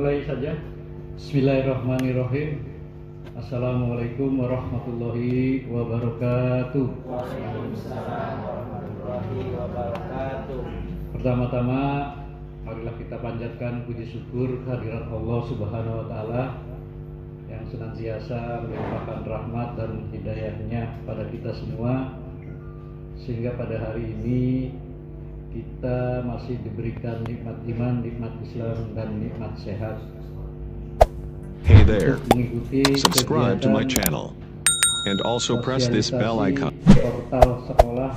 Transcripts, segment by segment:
Mulai saja. Bismillahirrahmanirrahim. Assalamualaikum warahmatullahi wabarakatuh. Waalaikumsalam warahmatullahi wabarakatuh. Pertama-tama, marilah kita panjatkan puji syukur kehadirat Allah Subhanahu wa Ta'ala yang senantiasa melimpahkan rahmat dan hidayahnya pada kita semua, sehingga pada hari ini kita masih diberikan nikmat iman, nikmat Islam, dan nikmat sehat. Hey there, Mengikuti subscribe to my kegiatan channel and also press this bell icon. Portal sekolah,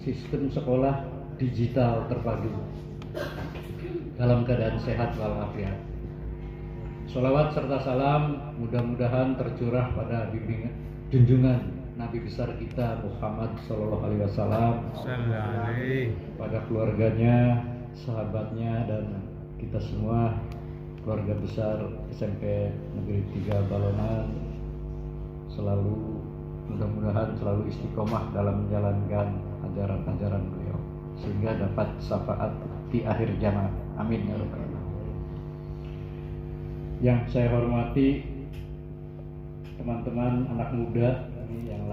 sistem sekolah digital terpadu dalam keadaan sehat walafiat. Sholawat serta salam mudah-mudahan tercurah pada bimbingan junjungan Nabi besar kita Muhammad Sallallahu Alaihi Wasallam, pada keluarganya, sahabatnya, dan kita semua keluarga besar SMP Negeri 3 Balongan, selalu mudah-mudahan selalu istiqomah dalam menjalankan ajaran-ajaran beliau sehingga dapat syafaat di akhir zaman. Amin ya rabbal alamin. Yang saya hormati teman-teman anak muda ini yang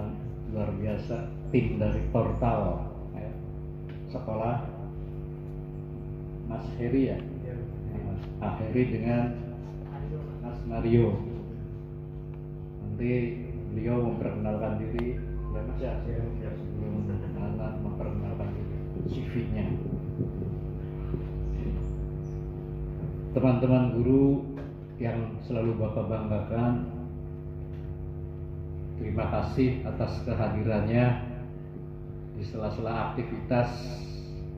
luar biasa, tim dari portal sekolah, Mas Heri ya, Mas Heri dengan Mas Mario. Nanti beliau memperkenalkan diri ya Mas ya, sebelum anak memperkenalkan diri, CV-nya. Teman-teman guru yang selalu Bapak banggakan, terima kasih atas kehadirannya di sela-sela aktivitas.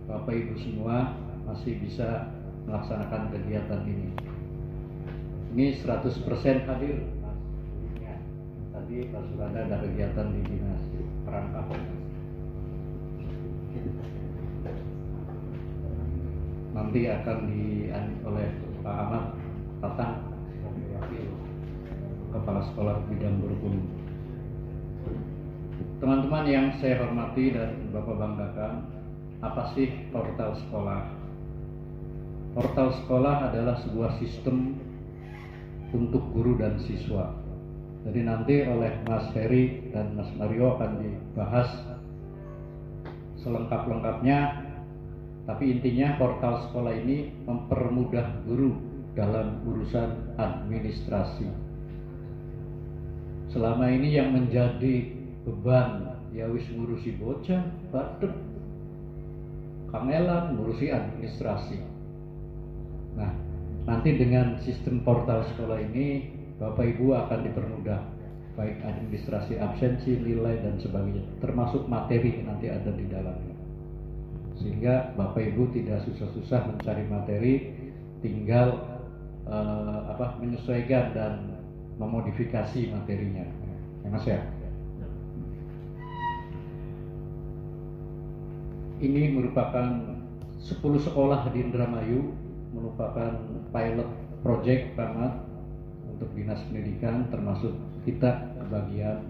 Bapak Ibu semua masih bisa melaksanakan kegiatan ini. Ini 100% hadir. Tadi Pak Surada ada kegiatan di dinas perangkat. Nanti akan oleh Pak Ahmad Tatang, Kepala Sekolah Bidang Kurikulum. Teman-teman yang saya hormati dan Bapak banggakan, apa sih portal sekolah? Portal sekolah adalah sebuah sistem untuk guru dan siswa. Jadi nanti oleh Mas Heri dan Mas Mario akan dibahas selengkap-lengkapnya. Tapi intinya portal sekolah ini mempermudah guru dalam urusan administrasi. Selama ini yang menjadi beban ya wis ngurusi bocah, batuk, kangelan ngurusi administrasi. Nah, nanti dengan sistem portal sekolah ini Bapak Ibu akan dipermudah, baik administrasi absensi, nilai, dan sebagainya, termasuk materi nanti ada di dalamnya, sehingga Bapak Ibu tidak susah-susah mencari materi, tinggal menyesuaikan dan memodifikasi materinya. Ya Mas ya. Ini merupakan 10 sekolah di Indramayu, merupakan pilot project pertama untuk dinas pendidikan, termasuk kita kebagian,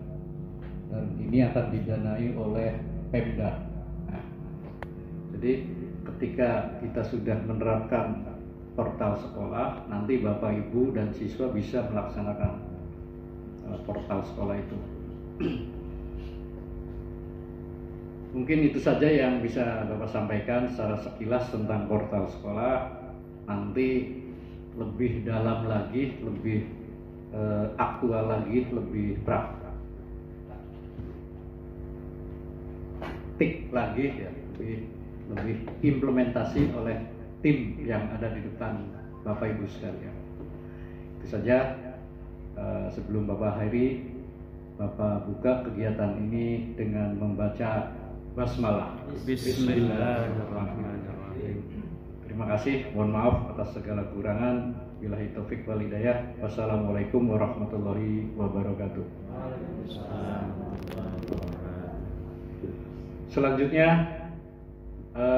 dan ini akan didanai oleh Pemda. Nah, jadi ketika kita sudah menerapkan portal sekolah, nanti Bapak Ibu dan siswa bisa melaksanakan portal sekolah itu. Mungkin itu saja yang bisa Bapak sampaikan secara sekilas tentang portal sekolah. Nanti lebih dalam lagi, lebih aktual lagi, lebih praktik lagi ya, lebih implementasi oleh tim yang ada di depan Bapak Ibu sekalian. Itu saja. Sebelum Bapak Heri, Bapak buka kegiatan ini dengan membaca basmalah. Bismillahirrahmanirrahim. Terima kasih, mohon maaf atas segala kekurangan. Billahi taufik wal hidayah. Wassalamualaikum warahmatullahi wabarakatuh. Selanjutnya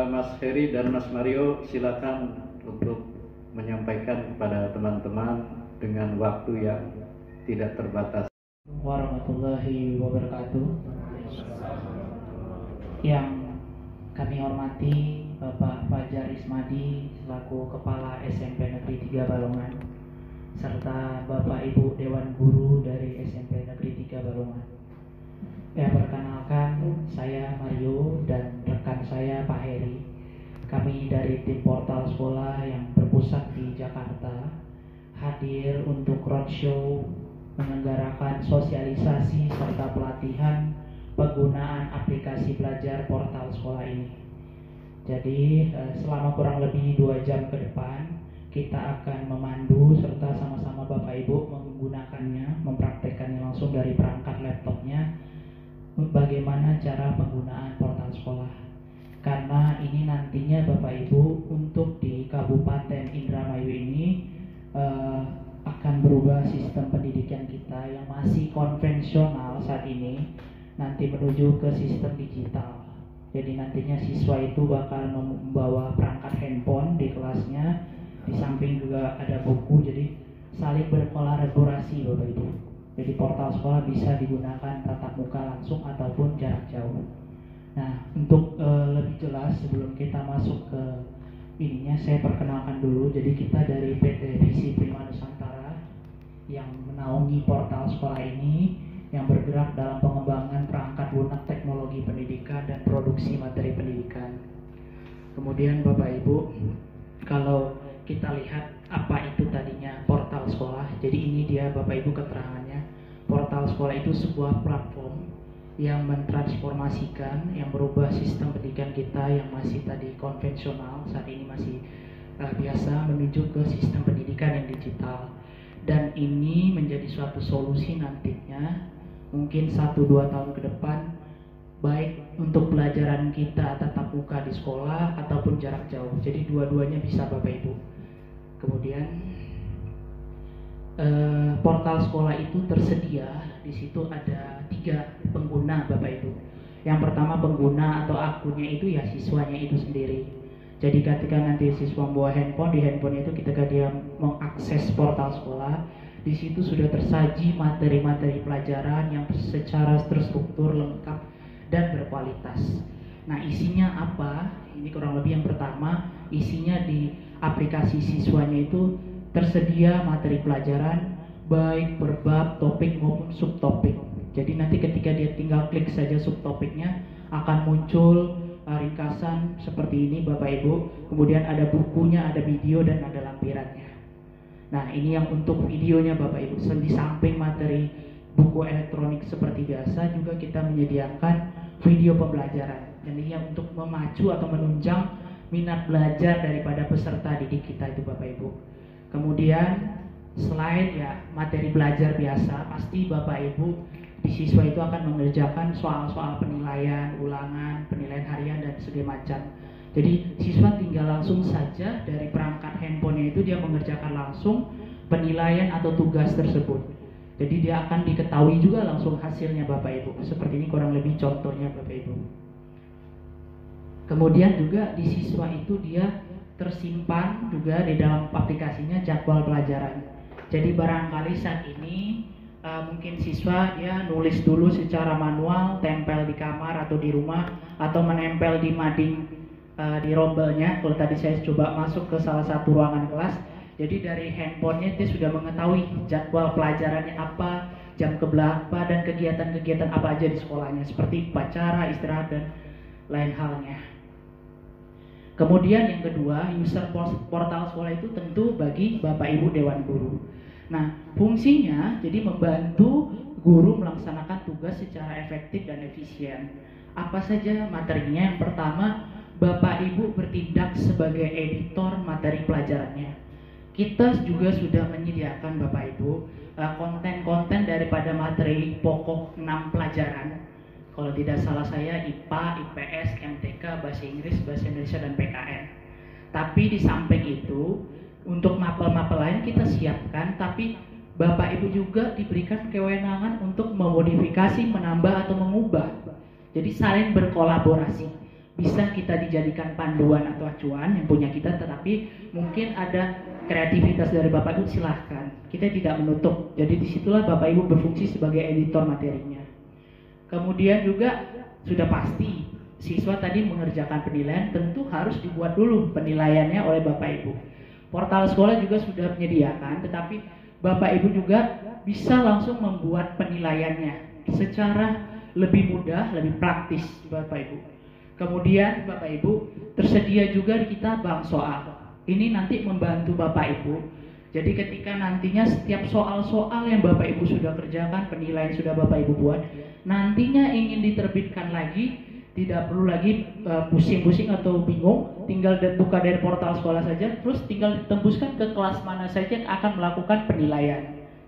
Mas Heri dan Mas Mario silakan untuk menyampaikan kepada teman-teman dengan waktu yang tidak terbatas. Warahmatullahi wabarakatuh. Yang kami hormati Bapak Fajar Ismadi selaku Kepala SMP Negeri 3 Balongan, serta Bapak Ibu Dewan Guru dari SMP Negeri 3 Balongan. Perkenalkan, saya Mario dan rekan saya Pak Heri. Kami dari tim Portal Sekolah yang berpusat di Jakarta hadir untuk roadshow menyelenggarakan sosialisasi serta pelatihan penggunaan aplikasi belajar Portal Sekolah ini. Jadi selama kurang lebih 2 jam ke depan kita akan memandu serta sama-sama Bapak Ibu menggunakannya, mempraktekkannya langsung dari perangkat laptopnya, bagaimana cara penggunaan Portal Sekolah. Karena ini nantinya Bapak Ibu untuk di Kabupaten Indramayu ini akan berubah sistem pendidikan kita yang masih konvensional saat ini nanti menuju ke sistem digital. Jadi nantinya siswa itu bakal membawa perangkat handphone di kelasnya, di samping juga ada buku, jadi saling berkolaborasi Bapak Ibu. Jadi Portal Sekolah bisa digunakan tatap muka langsung ataupun jarak jauh. Nah, untuk lebih jelas sebelum kita masuk ke ininya, saya perkenalkan dulu. Jadi kita dari PT Visi Prima Nusantara yang menaungi Portal Sekolah ini, yang bergerak dalam pengembangan perangkat lunak teknologi pendidikan dan produksi materi pendidikan. Kemudian Bapak Ibu, kalau kita lihat apa itu tadinya Portal Sekolah, jadi ini dia Bapak Ibu keterangannya. Portal Sekolah itu sebuah platform yang mentransformasikan, yang berubah sistem pendidikan kita yang masih tadi konvensional, saat ini masih biasa, menuju ke sistem pendidikan yang digital. Dan ini menjadi suatu solusi nantinya mungkin 1-2 tahun ke depan, baik untuk pelajaran kita tatap muka di sekolah ataupun jarak jauh. Jadi dua-duanya bisa Bapak Ibu. Kemudian Portal Sekolah itu tersedia, di situ ada 3 pengguna Bapak Ibu. Yang pertama pengguna atau akunnya itu ya siswanya itu sendiri. Jadi ketika nanti siswa membawa handphone, di handphone itu ketika dia mengakses Portal Sekolah, di situ sudah tersaji materi-materi pelajaran yang secara terstruktur, lengkap, dan berkualitas. Nah, isinya apa? Ini kurang lebih yang pertama, isinya di aplikasi siswanya itu tersedia materi pelajaran baik per bab, topik maupun subtopik. Jadi nanti ketika dia tinggal klik saja subtopiknya akan muncul ringkasan seperti ini Bapak Ibu. Kemudian ada bukunya, ada video, dan ada lampirannya. Nah, ini yang untuk videonya Bapak Ibu. Di samping materi buku elektronik seperti biasa, juga kita menyediakan video pembelajaran. Jadi yang untuk memacu atau menunjang minat belajar daripada peserta didik kita itu Bapak Ibu. Kemudian selain ya materi belajar biasa, pasti Bapak Ibu di siswa itu akan mengerjakan soal-soal penilaian, ulangan, penilaian harian, dan segala macam. Jadi siswa tinggal langsung saja dari perangkat handphonenya itu dia mengerjakan langsung penilaian atau tugas tersebut. Jadi dia akan diketahui juga langsung hasilnya Bapak Ibu. Seperti ini kurang lebih contohnya Bapak Ibu. Kemudian juga di siswa itu dia tersimpan juga di dalam aplikasinya jadwal pelajaran. Jadi barangkali saat ini mungkin siswa dia nulis dulu secara manual, tempel di kamar atau di rumah, atau menempel di mading di rombelnya. Kalau tadi saya coba masuk ke salah satu ruangan kelas, jadi dari handphonenya dia sudah mengetahui jadwal pelajarannya apa, jam keberapa, dan kegiatan-kegiatan apa aja di sekolahnya, seperti upacara, istirahat, dan lain halnya. Kemudian yang kedua, user Portal Sekolah itu tentu bagi Bapak Ibu Dewan Guru. Nah, fungsinya jadi membantu guru melaksanakan tugas secara efektif dan efisien. Apa saja materinya? Yang pertama, Bapak Ibu bertindak sebagai editor materi pelajarannya. Kita juga sudah menyediakan Bapak Ibu konten-konten daripada materi pokok 6 pelajaran. Kalau tidak salah saya IPA, IPS, MTK, Bahasa Inggris, Bahasa Indonesia, dan PKN. Tapi di samping itu, untuk mapel-mapel lain kita siapkan, tapi Bapak Ibu juga diberikan kewenangan untuk memodifikasi, menambah, atau mengubah. Jadi saling berkolaborasi. Bisa kita dijadikan panduan atau acuan yang punya kita, tetapi mungkin ada kreativitas dari Bapak Ibu, silahkan. Kita tidak menutup. Jadi disitulah Bapak Ibu berfungsi sebagai editor materinya. Kemudian juga sudah pasti siswa tadi mengerjakan penilaian, tentu harus dibuat dulu penilaiannya oleh Bapak Ibu. Portal sekolah juga sudah menyediakan, tetapi Bapak Ibu juga bisa langsung membuat penilaiannya secara lebih mudah, lebih praktis Bapak Ibu. Kemudian Bapak Ibu, tersedia juga di kita bank soal. Ini nanti membantu Bapak Ibu. Jadi ketika nantinya setiap soal-soal yang Bapak Ibu sudah kerjakan, penilaian sudah Bapak Ibu buat, nantinya ingin diterbitkan lagi, tidak perlu lagi pusing-pusing atau bingung, tinggal buka dari portal sekolah saja, terus tinggal ditembuskan ke kelas mana saja yang akan melakukan penilaian.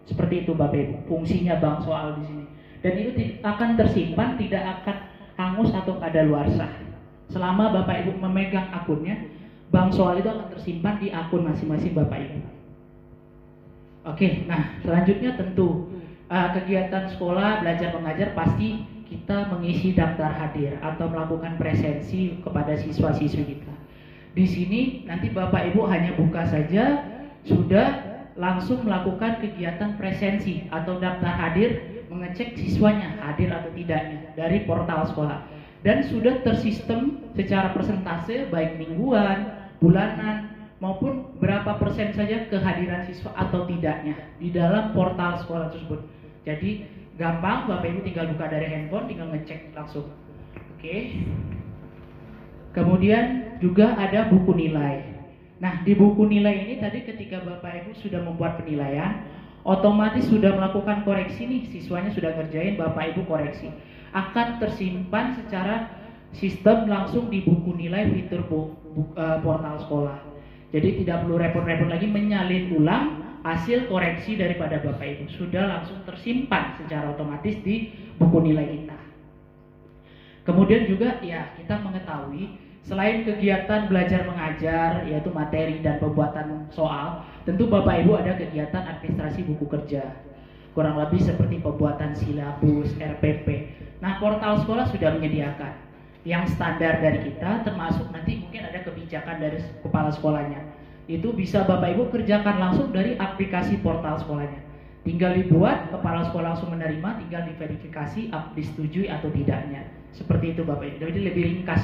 Seperti itu Bapak Ibu, fungsinya bank soal di sini. Dan itu akan tersimpan, tidak akan hangus atau kadaluarsa. Selama Bapak Ibu memegang akunnya, bank soal itu akan tersimpan di akun masing-masing Bapak Ibu. Oke, nah selanjutnya tentu kegiatan sekolah belajar mengajar pasti kita mengisi daftar hadir atau melakukan presensi kepada siswa-siswi kita. Di sini nanti Bapak Ibu hanya buka saja, sudah langsung melakukan kegiatan presensi atau daftar hadir, mengecek siswanya hadir atau tidaknya dari portal sekolah. Dan sudah tersistem secara persentase baik mingguan, bulanan, maupun berapa persen saja kehadiran siswa atau tidaknya di dalam portal sekolah tersebut. Jadi gampang, Bapak Ibu tinggal buka dari handphone, tinggal ngecek langsung. Oke. Kemudian juga ada buku nilai. Nah, di buku nilai ini tadi ketika Bapak Ibu sudah membuat penilaian, otomatis sudah melakukan koreksi nih, siswanya sudah ngerjain, Bapak Ibu koreksi. Akan tersimpan secara sistem langsung di buku nilai fitur portal sekolah. Jadi tidak perlu repot-repot lagi menyalin ulang hasil koreksi daripada Bapak Ibu, sudah langsung tersimpan secara otomatis di buku nilai kita. Kemudian juga ya kita mengetahui selain kegiatan belajar mengajar yaitu materi dan pembuatan soal, tentu Bapak Ibu ada kegiatan administrasi buku kerja. Kurang lebih seperti pembuatan silabus, RPP. Nah, portal sekolah sudah menyediakan yang standar dari kita, termasuk nanti mungkin ada kebijakan dari kepala sekolahnya. Itu bisa Bapak Ibu kerjakan langsung dari aplikasi portal sekolahnya. Tinggal dibuat, kepala sekolah langsung menerima, tinggal diverifikasi, disetujui atau tidaknya. Seperti itu Bapak Ibu. Jadi lebih ringkas.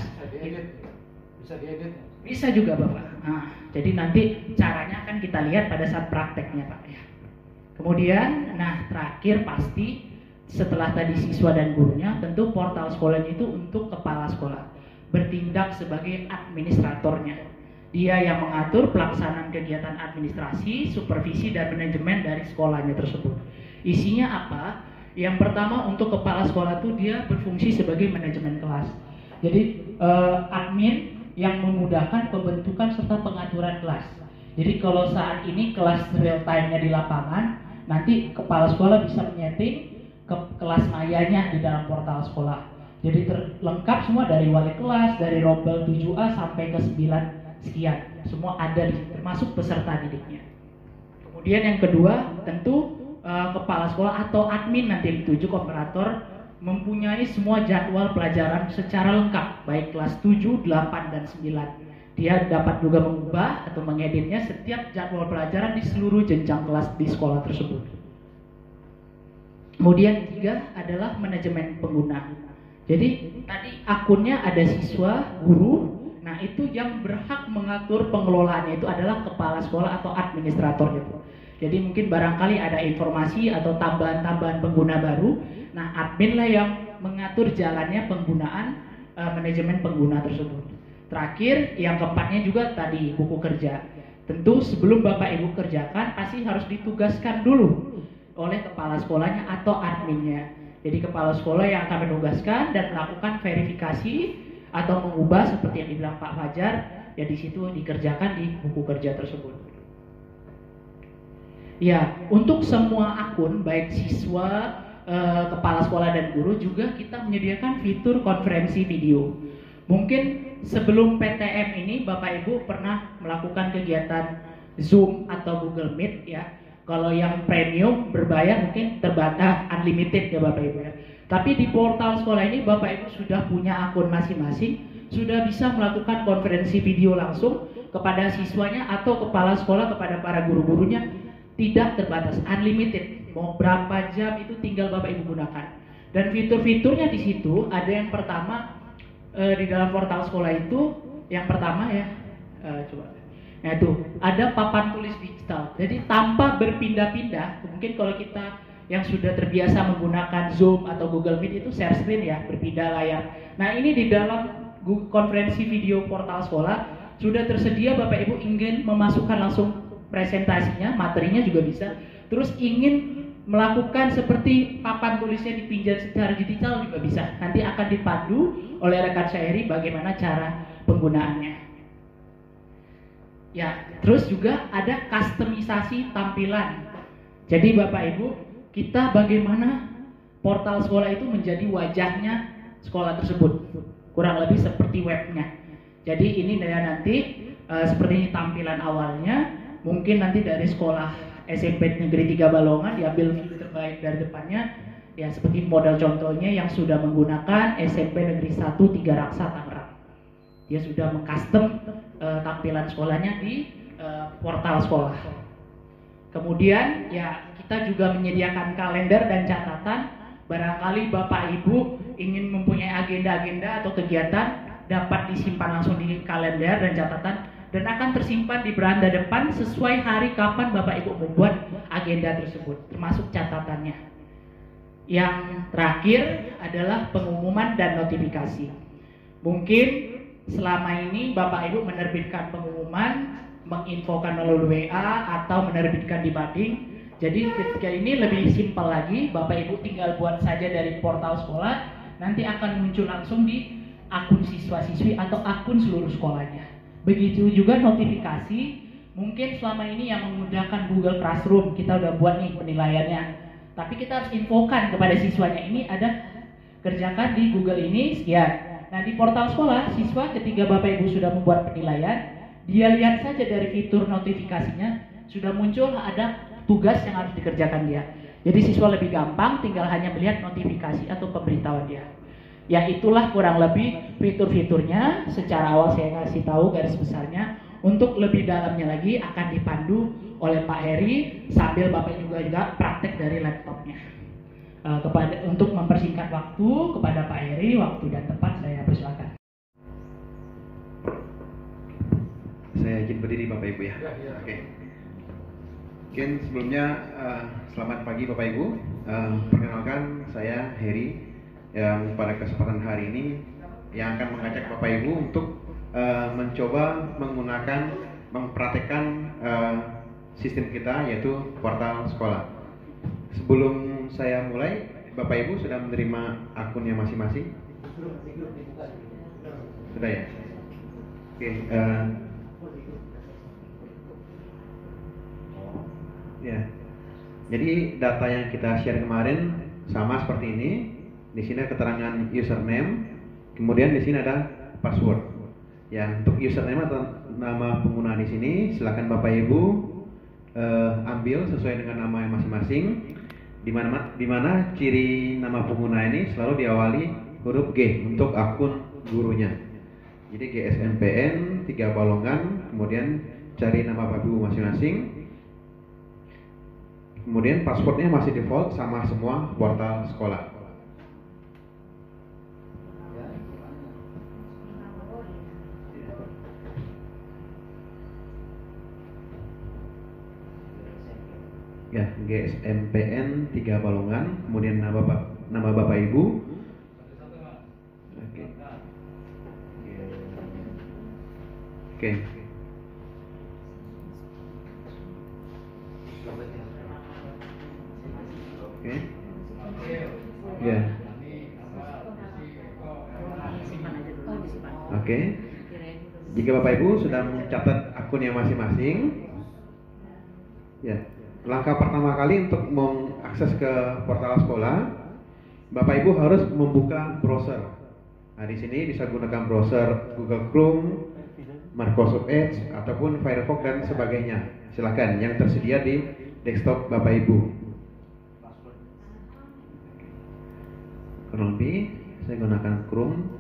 Bisa diedit? Bisa juga Bapak. Nah, jadi nanti caranya akan kita lihat pada saat prakteknya Pak. Kemudian, nah terakhir pasti setelah tadi siswa dan gurunya, tentu portal sekolahnya itu untuk kepala sekolah bertindak sebagai administratornya. Dia yang mengatur pelaksanaan kegiatan administrasi, supervisi dan manajemen dari sekolahnya tersebut. Isinya apa? Yang pertama untuk kepala sekolah itu dia berfungsi sebagai manajemen kelas. Jadi admin yang memudahkan pembentukan serta pengaturan kelas. Jadi kalau saat ini kelas real time-nya di lapangan, nanti kepala sekolah bisa menyeting ke kelas mayanya di dalam portal sekolah. Jadi terlengkap semua dari wali kelas, dari rombel 7A sampai ke 9 sekian. Semua ada termasuk peserta didiknya. Kemudian yang kedua, tentu kepala sekolah atau admin nanti dituju operator mempunyai semua jadwal pelajaran secara lengkap, baik kelas 7, 8, dan 9. Dia dapat juga mengubah atau mengeditnya setiap jadwal pelajaran di seluruh jenjang kelas di sekolah tersebut. Kemudian yang ketiga adalah manajemen pengguna. Jadi tadi akunnya ada siswa, guru. Nah itu yang berhak mengatur pengelolaannya itu adalah kepala sekolah atau administrator gitu. Jadi mungkin barangkali ada informasi atau tambahan-tambahan pengguna baru. Nah admin lah yang mengatur jalannya penggunaan manajemen pengguna tersebut. Terakhir yang keempatnya juga tadi buku kerja. Tentu sebelum Bapak Ibu kerjakan pasti harus ditugaskan dulu oleh kepala sekolahnya atau adminnya. Jadi kepala sekolah yang akan menugaskan dan melakukan verifikasi atau mengubah seperti yang dibilang Pak Fajar, ya di situ dikerjakan di buku kerja tersebut. Ya, untuk semua akun baik siswa, kepala sekolah dan guru juga kita menyediakan fitur konferensi video. Mungkin sebelum PTM ini Bapak Ibu pernah melakukan kegiatan Zoom atau Google Meet ya. Kalau yang premium berbayar mungkin terbatas unlimited ya Bapak Ibu ya. Tapi di portal sekolah ini Bapak Ibu sudah punya akun masing-masing, sudah bisa melakukan konferensi video langsung kepada siswanya atau kepala sekolah kepada para guru-gurunya, tidak terbatas, unlimited. Mau berapa jam itu tinggal Bapak Ibu gunakan. Dan fitur-fiturnya di situ ada yang pertama di dalam portal sekolah itu yang pertama ya, coba. Nah itu ada papan tulis digital. Jadi tanpa berpindah-pindah, mungkin kalau kita yang sudah terbiasa menggunakan Zoom atau Google Meet itu share screen ya, berpindah layar. Nah ini di dalam konferensi video portal sekolah sudah tersedia. Bapak Ibu ingin memasukkan langsung presentasinya, materinya juga bisa. Terus ingin melakukan seperti papan tulisnya dipinjam secara digital juga bisa. Nanti akan dipandu oleh rekan saya Heri bagaimana cara penggunaannya. Ya, terus juga ada kustomisasi tampilan. Jadi Bapak Ibu, kita bagaimana portal sekolah itu menjadi wajahnya sekolah tersebut, kurang lebih seperti webnya. Jadi ini nanti seperti ini tampilan awalnya. Mungkin nanti dari sekolah SMP Negeri 3 Balongan diambil video terbaik dari depannya, ya seperti model contohnya yang sudah menggunakan SMP Negeri 1 3 Raksa Tangerang. Dia sudah mengcustom tampilan sekolahnya di portal sekolah. Kemudian ya kita juga menyediakan kalender dan catatan. Barangkali Bapak Ibu ingin mempunyai agenda-agenda atau kegiatan, dapat disimpan langsung di kalender dan catatan, dan akan tersimpan di beranda depan sesuai hari kapan Bapak Ibu membuat agenda tersebut, termasuk catatannya. Yang terakhir adalah pengumuman dan notifikasi. Mungkin selama ini Bapak Ibu menerbitkan pengumuman, menginfokan melalui WA atau menerbitkan di mading. Jadi ketika ini lebih simpel lagi, Bapak Ibu tinggal buat saja dari portal sekolah, nanti akan muncul langsung di akun siswa-siswi atau akun seluruh sekolahnya. Begitu juga notifikasi, mungkin selama ini yang menggunakan Google Classroom, kita udah buat nih penilaiannya. Tapi kita harus infokan kepada siswanya, ini ada kerjakan di Google ini sekian. Nah di portal sekolah, siswa ketika Bapak Ibu sudah membuat penilaian, dia lihat saja dari fitur notifikasinya, sudah muncul ada tugas yang harus dikerjakan dia. Jadi siswa lebih gampang tinggal hanya melihat notifikasi atau pemberitahuan dia. Ya itulah kurang lebih fitur-fiturnya. Secara awal saya kasih tahu garis besarnya. Untuk lebih dalamnya lagi akan dipandu oleh Pak Heri sambil Bapak juga praktek dari laptopnya. Untuk mempersingkat waktu kepada Pak Heri, waktu dan tempat saya persilakan. Saya izin berdiri Bapak Ibu ya. Oke. Mungkin sebelumnya selamat pagi Bapak Ibu. Perkenalkan saya Heri yang pada kesempatan hari ini yang akan mengajak Bapak Ibu untuk mencoba mempraktekkan sistem kita yaitu portal sekolah. Sebelum saya mulai, Bapak Ibu sudah menerima akunnya masing-masing? Sudah ya? Oke. Ya. Jadi data yang kita share kemarin sama seperti ini. Di sini ada keterangan username, kemudian di sini ada password. Ya, untuk username atau nama pengguna di sini, silakan Bapak Ibu ambil sesuai dengan nama masing-masing. Di mana ciri nama pengguna ini selalu diawali huruf G untuk akun gurunya. Jadi GSMPN 3 Balongan, kemudian cari nama Bapak Ibu masing-masing. Kemudian passwordnya masih default sama semua portal sekolah. Ya, GSMPN 3 Balongan, kemudian nama Bapak Ibu. Oke. Oke. Oke. Ya. Oke. Jika Bapak Ibu sudah mencatat akunnya masing-masing, ya. Langkah pertama kali untuk mengakses ke portal sekolah, Bapak Ibu harus membuka browser. Nah, di sini bisa gunakan browser Google Chrome, Microsoft Edge, ataupun Firefox dan sebagainya. Silakan yang tersedia di desktop Bapak Ibu. Kurang lebih saya gunakan Chrome.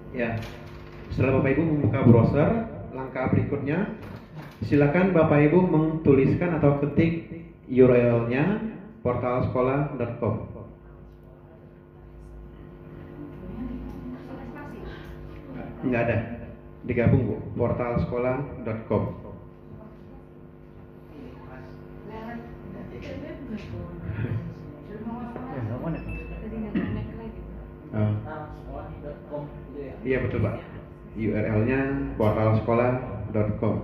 Ya, Setelah Bapak Ibu membuka browser, langkah berikutnya silakan Bapak Ibu menuliskan atau ketik URL-nya portalsekolah.com. Enggak ada, digabung Bu, portalsekolah.com. Iya betul Pak, URL-nya portalsekolah.com.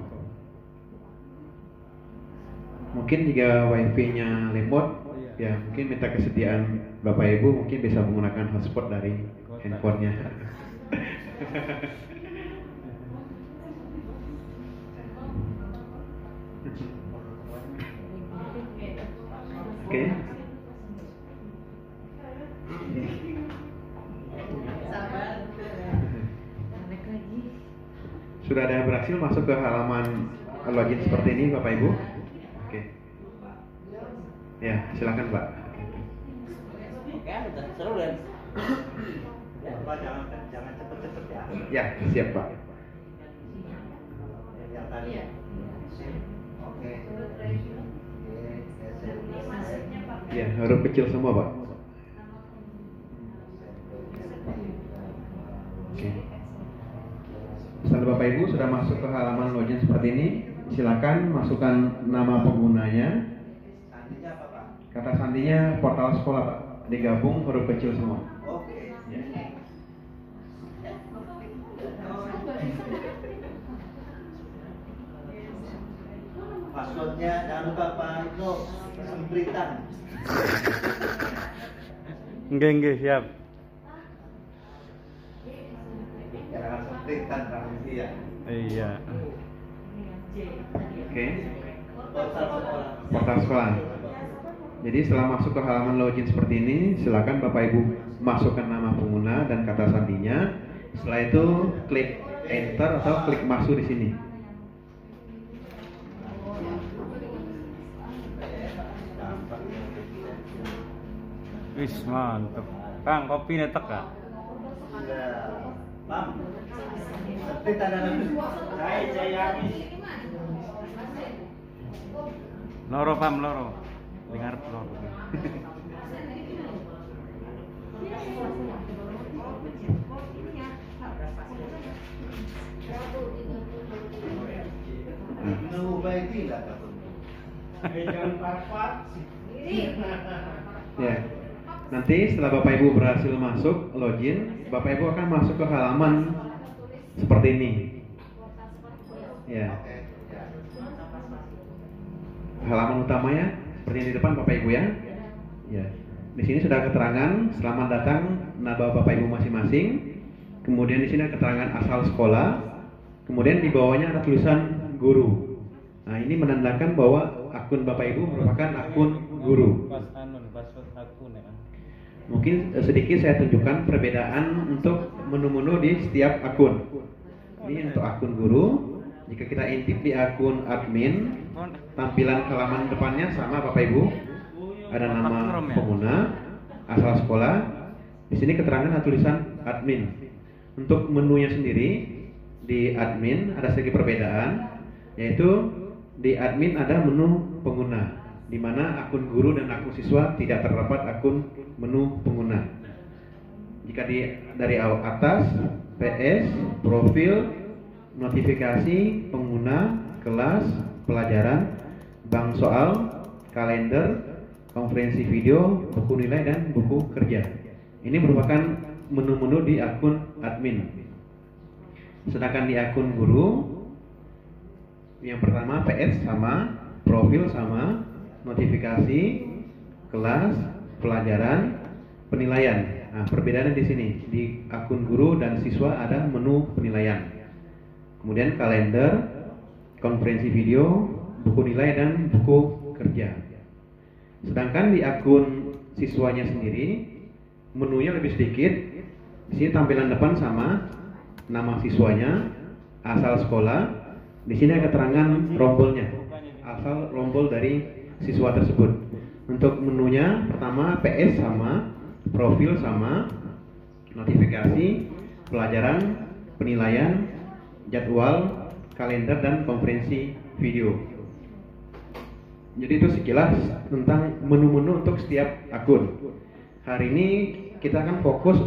Mungkin jika wifi-nya lemot, ya mungkin minta kesediaan Bapak Ibu, mungkin bisa menggunakan hotspot dari handphonenya. Oke. Sudah ada berhasil masuk ke halaman login seperti ini Bapak Ibu? Oke. Ya, silakan Pak. Seru dan Pak, jangan cepet-cepet ya. Ya, siap Pak. Yang tadi. Oke. Ya, huruf kecil semua Pak. Oke. Setelah Bapak Ibu sudah masuk ke halaman login seperti ini, silakan masukkan nama penggunanya. Sandinya apa Pak? Kata sandinya portal sekolah Pak. Digabung huruf kecil semua. Oke. Ya. Passwordnya jangan lupa Pak itu sempritan. Enggak, siap. Jangan sempritan Pak Misi ya. Iya. Oke. Portal sekolah. Portal sekolah. Jadi setelah masuk ke halaman login seperti ini, silakan Bapak Ibu masukkan nama pengguna dan kata sandinya. Setelah itu klik enter atau klik masuk di sini. Wis mantep. Kang, kopi netek Kak? Sudah. Bang. Sempritan dalam. Saya habis. Loro pam loro. Dengar loro. Nubaidillah Pak. Jangan part-part. Ya. Nanti setelah Bapak Ibu berhasil masuk login, Bapak Ibu akan masuk ke halaman seperti ini. Ya. Halaman utamanya seperti yang di depan Bapak Ibu ya. Ya. Di sini sudah keterangan selamat datang nama Bapak Ibu masing-masing. Kemudian di sini ada keterangan asal sekolah. Kemudian di bawahnya ada tulisan guru. Nah, ini menandakan bahwa akun Bapak Ibu merupakan akun guru. Password akun ya. Mungkin sedikit saya tunjukkan perbedaan untuk menu-menu di setiap akun. Ini untuk akun guru. Jika kita intip di akun admin, tampilan halaman depannya sama Bapak Ibu. Ada nama pengguna, asal sekolah. Di sini keterangan ada tulisan admin. Untuk menunya sendiri di admin ada sedikit perbedaan, yaitu di admin ada menu pengguna, di mana akun guru dan akun siswa tidak terdapat akun menu pengguna. Jika dari atas, PS, profil, notifikasi, pengguna, kelas, pelajaran, bank soal, kalender, konferensi video, buku nilai, dan buku kerja. Ini merupakan menu-menu di akun admin. Sedangkan di akun guru, yang pertama PS sama, profil sama, notifikasi, kelas, pelajaran, penilaian. Nah, perbedaannya di sini. Di akun guru dan siswa ada menu penilaian. Kemudian kalender, konferensi video, buku nilai, dan buku kerja. Sedangkan di akun siswanya sendiri, menunya lebih sedikit. Di sini tampilan depan sama, nama siswanya, asal sekolah. Di sini ada keterangan rombolnya, asal rombol dari siswa tersebut. Untuk menunya, pertama PS sama, profil sama, notifikasi, pelajaran, penilaian, jadwal, kalender, dan konferensi video. Jadi itu sekilas tentang menu-menu untuk setiap akun. Hari ini kita akan fokus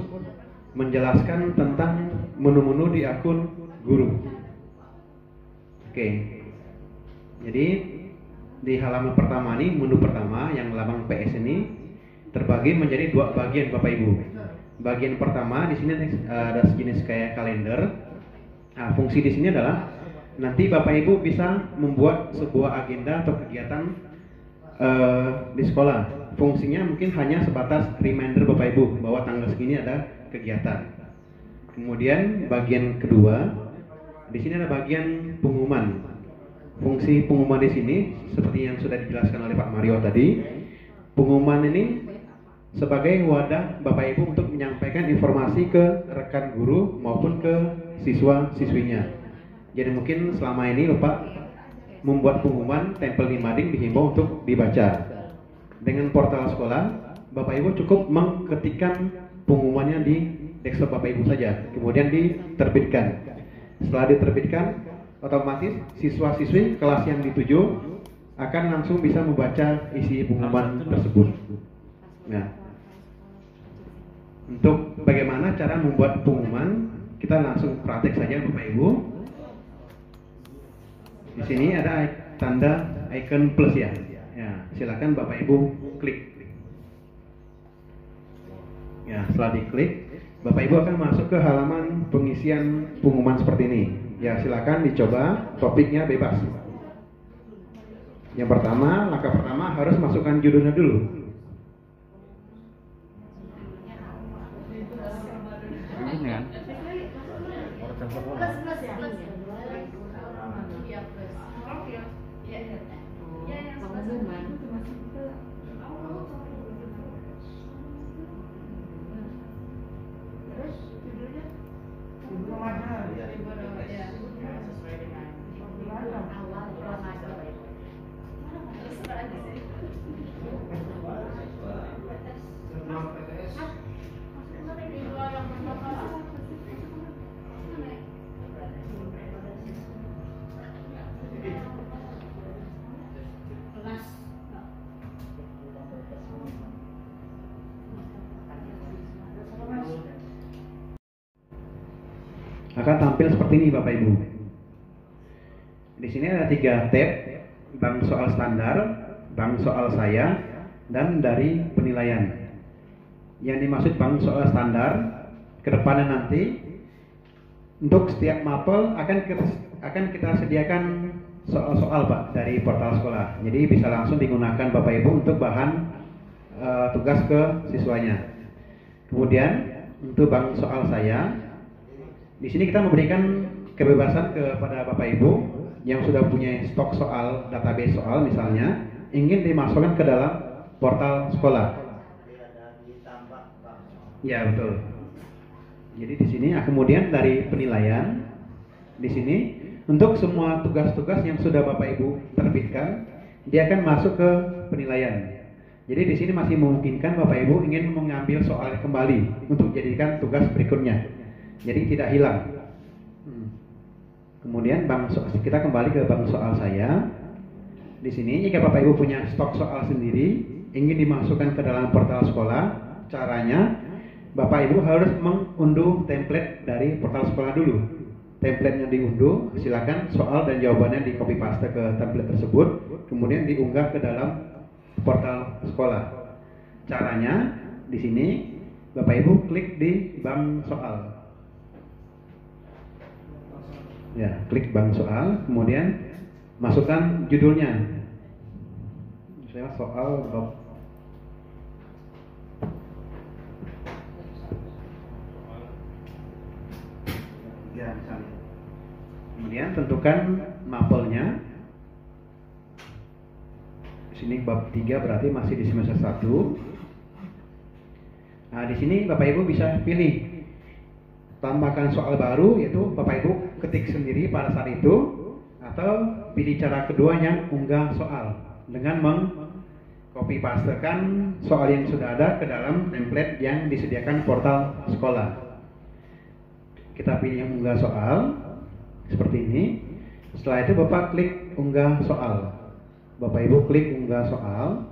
menjelaskan tentang menu-menu di akun guru. Oke. Jadi di halaman pertama ini, menu pertama yang lambang PS ini terbagi menjadi dua bagian Bapak Ibu. Bagian pertama di sini ada sejenis kayak kalender. Nah, fungsi di sini adalah nanti Bapak Ibu bisa membuat sebuah agenda atau kegiatan di sekolah. Fungsinya mungkin hanya sebatas reminder Bapak Ibu bahwa tanggal segini ada kegiatan. Kemudian bagian kedua, di sini ada bagian pengumuman. Fungsi pengumuman di sini seperti yang sudah dijelaskan oleh Pak Mario tadi. Pengumuman ini sebagai wadah Bapak Ibu untuk menyampaikan informasi ke rekan guru maupun ke siswa-siswinya. Jadi mungkin selama ini Bapak membuat pengumuman tempel di mading dihimbau untuk dibaca. Dengan portal sekolah, Bapak Ibu cukup mengetikkan pengumumannya di desktop Bapak Ibu saja, kemudian diterbitkan. Setelah diterbitkan, otomatis siswa-siswi kelas yang dituju akan langsung bisa membaca isi pengumuman tersebut. Nah, untuk bagaimana cara membuat pengumuman, kita langsung praktek saja Bapak Ibu. Di sini ada tanda icon plus ya. Ya, silakan Bapak Ibu klik. Ya, setelah diklik, Bapak Ibu akan masuk ke halaman pengisian pengumuman seperti ini. Ya, silakan dicoba, topiknya bebas. Yang pertama, langkah pertama harus masukkan judulnya dulu. Ini kan? Portal sekolah. Akan tampil seperti ini Bapak Ibu. Di sini ada 3 tab, bank soal standar, bank soal saya, dan dari penilaian. Yang dimaksud bank soal standar, ke depannya nanti untuk setiap mapel akan kita sediakan soal-soal Pak dari portal sekolah. Jadi bisa langsung digunakan Bapak Ibu untuk bahan tugas ke siswanya. Kemudian untuk bank soal saya, di sini kita memberikan kebebasan kepada Bapak Ibu yang sudah punya stok soal, database soal misalnya, ingin dimasukkan ke dalam portal sekolah. Ya betul. Jadi di sini kemudian dari penilaian, di sini untuk semua tugas-tugas yang sudah Bapak Ibu terbitkan, dia akan masuk ke penilaian. Jadi di sini masih memungkinkan Bapak Ibu ingin mengambil soal kembali untuk jadikan tugas berikutnya. Jadi tidak hilang. Kemudian kita kembali ke bank soal saya. Di sini jika Bapak Ibu punya stok soal sendiri, ingin dimasukkan ke dalam portal sekolah, caranya Bapak Ibu harus mengunduh template dari portal sekolah dulu. Template-nya diunduh, silakan soal dan jawabannya di copy paste ke template tersebut, kemudian diunggah ke dalam portal sekolah. Caranya di sini Bapak Ibu klik di bank soal. Ya, klik bank soal, kemudian masukkan judulnya. Saya soal ya, misalnya. Kemudian tentukan mapelnya. Di sini bab 3 berarti masih di semester 1. Nah, di sini Bapak Ibu bisa pilih tambahkan soal baru, yaitu Bapak Ibu ketik sendiri pada saat itu, atau pilih cara kedua yang unggah soal dengan meng-copy pastekan soal yang sudah ada ke dalam template yang disediakan portal sekolah. Kita pilih yang unggah soal, seperti ini. Setelah itu Bapak klik unggah soal. Bapak Ibu klik unggah soal.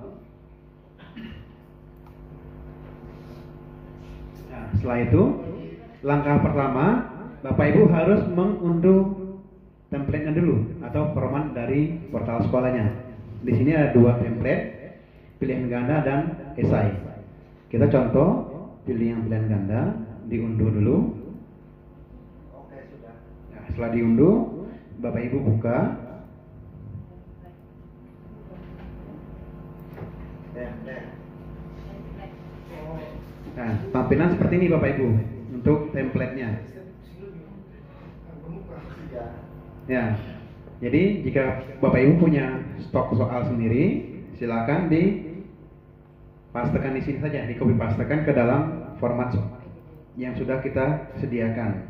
Nah, setelah itu langkah pertama Bapak Ibu harus mengunduh template-nya dulu atau format dari portal sekolahnya. Di sini ada dua template, pilihan ganda dan esai. Kita contoh, pilih yang pilihan ganda, diunduh dulu. Oke, sudah. Nah, setelah diunduh, Bapak Ibu buka. Nah, tampilan seperti ini Bapak Ibu untuk template-nya. Ya, jadi jika Bapak Ibu punya stok soal sendiri, silakan pastekan di sini saja, di copy pastekan ke dalam format yang sudah kita sediakan.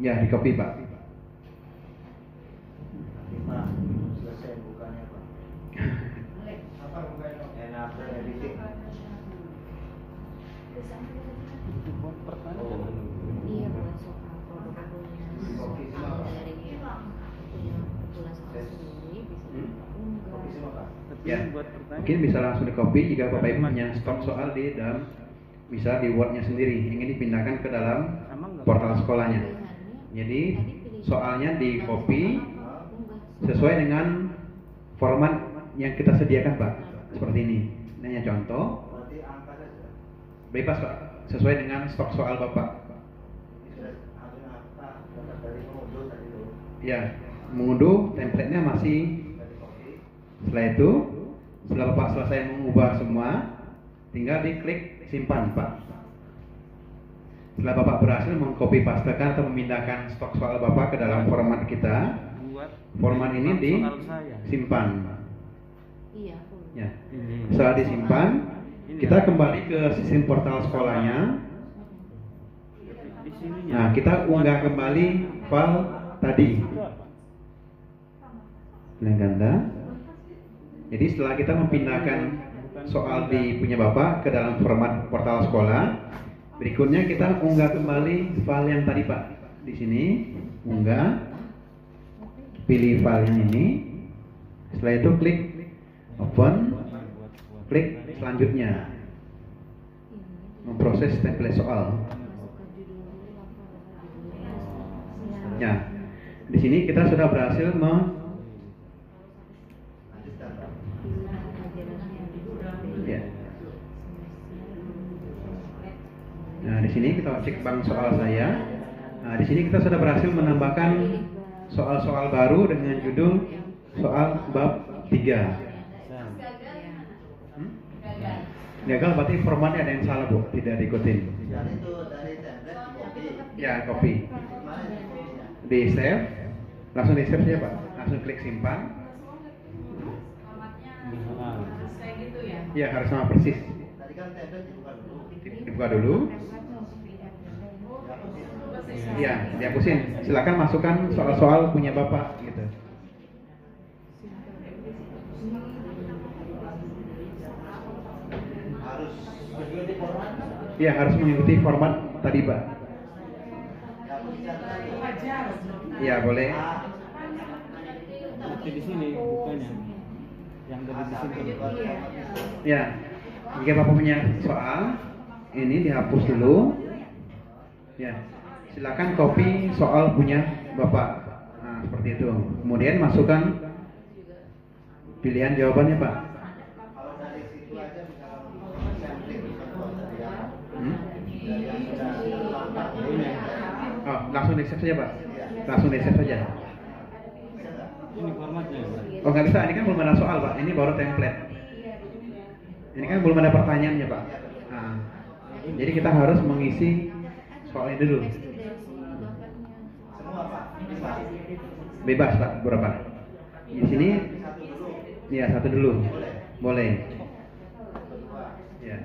Ya, di copy Pak. Pak, selesai bukannya Pak. Apa bukannya? Enak editing. Iya, buat soal produk-produknya dari tulis sendiri bisa enggak. Ya, mungkin bisa langsung di copy jika Bapak Ibu punya stok soal di dalam, bisa di Word-nya sendiri, ingin dipindahkan ke dalam portal sekolahnya. Jadi soalnya di copy sesuai dengan format yang kita sediakan Pak, seperti ini. Ini hanya contoh. Berarti angka saja. Bebas Pak, sesuai dengan stok soal Bapak. Ini sudah angka dapat dari mengunduh tadi dulu. Ya, mengunduh template-nya masih. Dari kopi. Setelah itu, setelah Bapak selesai mengubah semua, tinggal diklik simpan Pak. Setelah Bapak berhasil mengcopy pastekan atau memindahkan stok soal Bapak ke dalam format kita, format ini disimpan. Iya, Ya. Setelah disimpan, kita kembali ke sistem portal sekolahnya. Nah, kita unggah kembali file tadi. Pilihan ganda. Jadi setelah kita memindahkan soal di punya Bapak ke dalam format portal sekolah, berikutnya kita unggah kembali file yang tadi Pak. Di sini unggah, pilih file yang ini. Setelah itu klik open, klik selanjutnya, memproses template soal. Ya, di sini kita sudah berhasil ya. Nah, di sini kita cek bank soal saya. Nah, di sini kita sudah berhasil menambahkan soal-soal baru dengan judul soal bab 3. Gagal berarti formatnya ada yang salah Bu, tidak diikutin. Dan itu dari template di kopi. Ya, copy. Mana di kopinya? Di save, langsung di save saja Pak. Langsung klik simpan. Ya, harus sama persis. Tadi kan template dibuka dulu. Dibuka dulu. Ya, dihapusin. Silakan masukkan soal-soal punya Bapak gitu. Harus mengikuti format. Ya, harus mengikuti format tadi Pak. Ya, boleh. Di sini bukannya yang dari di sini. Ya, jika Bapak punya soal, ini dihapus dulu. Ya, silakan copy soal punya Bapak. Nah, seperti itu. Kemudian masukkan pilihan jawabannya Pak. Kalau dari situ aja bisa sampling contoh tadi ya. Dari yang sudah Oh, langsung di save saja Pak. Langsung di save saja. Ini formatnya. Oh, nggak bisa. Ini kan belum ada soal Pak. Ini baru template. Ini kan belum ada pertanyaannya Pak. Nah, jadi kita harus mengisi soal ini dulu. semua Pak. Bisa. Bebas Pak, berapa? Di sini, Satu dulu. ya satu dulu. Boleh. Ya.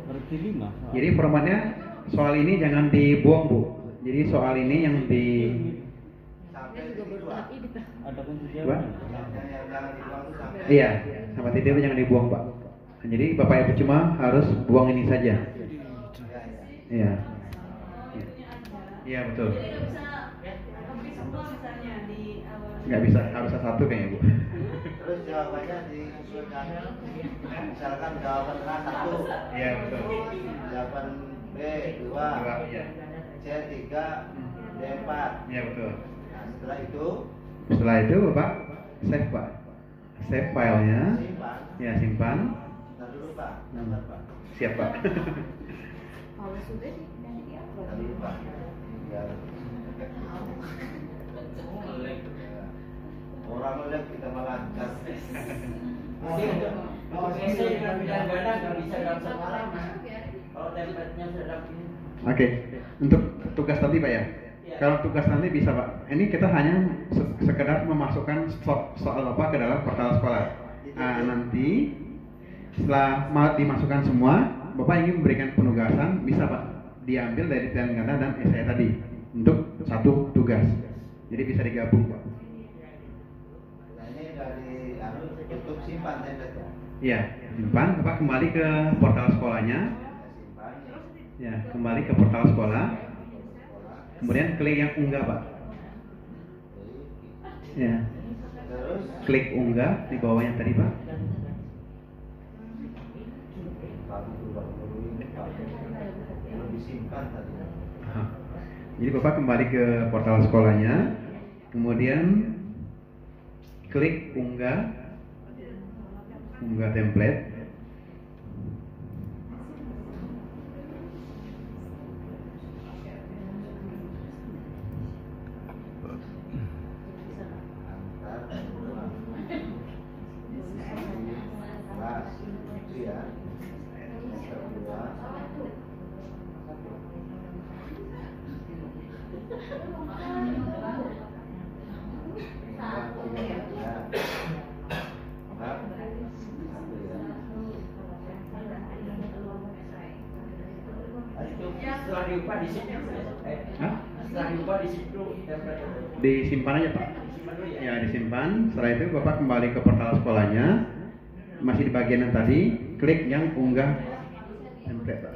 Berarti 5. Jadi formatnya soal ini jangan dibuang Bu. Jadi soal ini yang di Sampai titik dua. Ada kunci Apa? Yang jangan dibuang itu sampai. iya, sama titiknya jangan dibuang Pak. Jadi Bapak Ibu cuma harus buang ini saja. Iya. Iya betul. Nggak bisa, harus satu kayaknya Bu. Terus jawabannya disesuaikan. Misalkan jawaban A 1. Iya betul. Jawaban B 2. Iya. C 3. D 4. Iya betul. Nah, Setelah itu Bapak save Pak. Save filenya. simpan. Ya simpan. Nah dulu Pak. Bentar, Pak. Siap Pak. Kalau sudah di Nah dulu Pak. Biar orang melihat kita malah lancar. Kalau PC dengan bidang ganda nggak bisa dalam satu halaman. Kalau template-nya sudah dapat ini. Oke, untuk tugas nanti Pak ya. Kalau tugas nanti bisa Pak. Ini kita hanya sekedar memasukkan soal Bapak ke dalam portal sekolah. Nanti setelah dimasukkan semua, Bapak ingin memberikan penugasan, bisa Pak diambil dari pilihan ganda dan esai tadi untuk satu tugas. Jadi bisa digabung Pak. Nah ini dari tutup simpan template ya. Iya, simpan. Bapak kembali ke portal sekolahnya. Simpan. Ya, kembali ke portal sekolah. Kemudian klik yang unggah Pak. Ya, Terus klik unggah di bawahnya tadi Pak. belum disimpan tadi. Jadi Bapak kembali ke portal sekolahnya, kemudian klik unggah template. Setelah diubah di situ. Hah? Setelah diubah di situ template. Disimpan aja Pak. Disimpan dulu ya. Ya disimpan. Setelah itu Bapak kembali ke portal sekolahnya, masih di bagian yang tadi, klik yang unggah template Pak.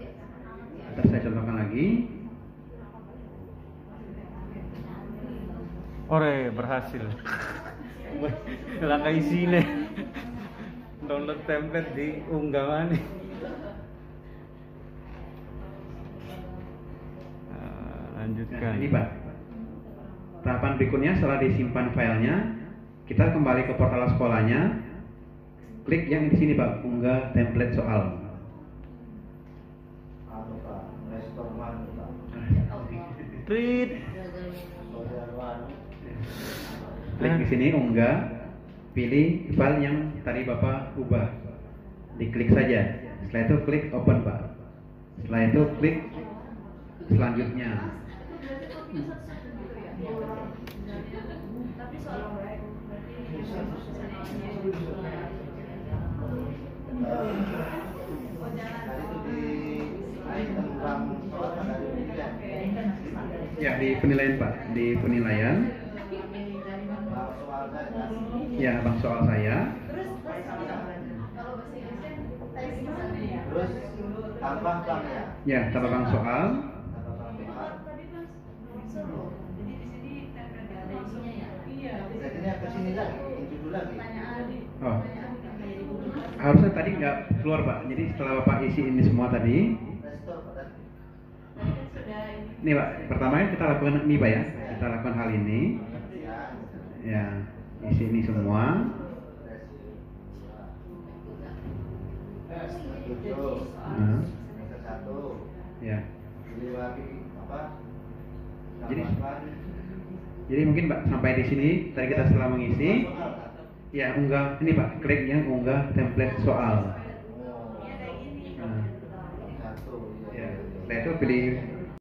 Ntar saya contohkan lagi. Ore berhasil. Langkah isinya. Download template di unggahan. Lanjutkan. Nah, ini Pak. Tahapan berikutnya setelah disimpan filenya, kita kembali ke portal sekolahnya. Klik yang di sini Pak, unggah template soal. Anu Pak, restore mana Pak? Tweet. Klik di sini unggah, pilih file yang tadi Bapak ubah. Diklik saja. Setelah itu klik open Pak. Setelah itu klik selanjutnya. Ya di penilaian Pak, di penilaian. Ya bang soal saya. Terus tambah bang ya. Ya tambah bang soal. Jadinya ke sini lagi, judul lagi. Oh. Harusnya tadi nggak keluar Pak. Jadi setelah Bapak isi ini semua tadi. Restore Pak tadi. Nih Pak, pertama kita lakukan ini Pak ya. Kita lakukan hal ini. Ya, isi ini semua. Nah, Satu. ya. Ini lagi apa? Jadi mungkin Pak sampai di sini tadi kita setelah mengisi. Ya unggah ini Pak, klik yang unggah template soal. Nah, ya, setelah itu pilih